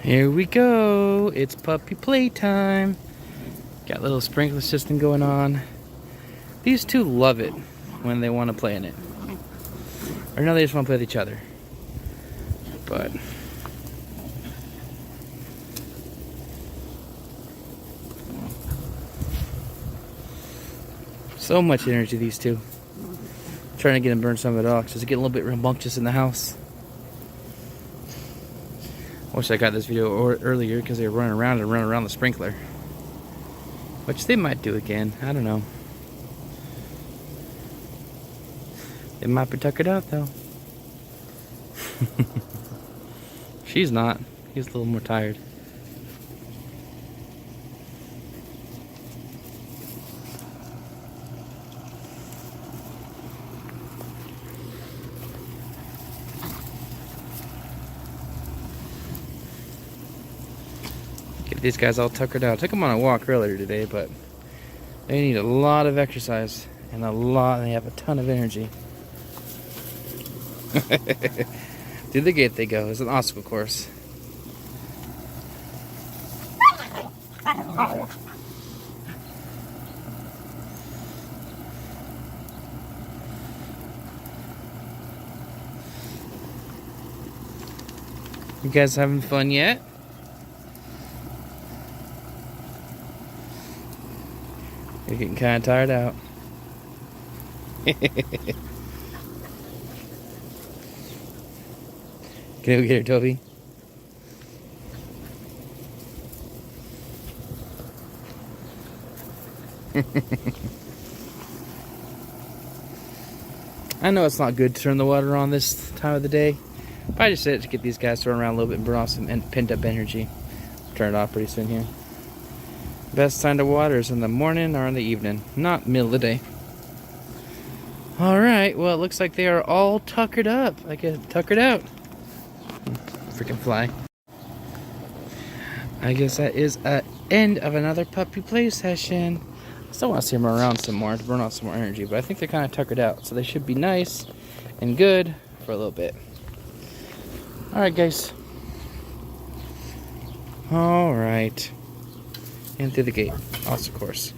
Here we go. It's puppy playtime. Got a little sprinkler system going on. These two love it when they want to play in it. Or no, they just want to play with each other. But so much energy, these two. Trying to get them burn some of it off, just to get a little bit rambunctious in the house. I wish I got this video earlier because they were running around the sprinkler. Which they might do again. I don't know. It might be tuckered out though. She's not. He's a little more tired. Get these guys all tuckered out. Took them on a walk earlier today, but they need a lot of exercise and they have a ton of energy. Through the gate they go. It's an obstacle course. You guys having fun yet? You're getting kind of tired out. Can we get her, Toby? I know it's not good to turn the water on this time of the day, but I just said it to get these guys to run around a little bit and burn off some pent up energy. Turn it off pretty soon here. Best time to water is in the morning or in the evening, not middle of the day. Alright, well it looks like they are all tuckered up. I get tuckered out. Freaking fly. I guess that is an end of another puppy play session. I still want to see them around some more to burn off some more energy, but I think they're kind of tuckered out, so they should be nice and good for a little bit. Alright guys. Alright. And through the gate, also course.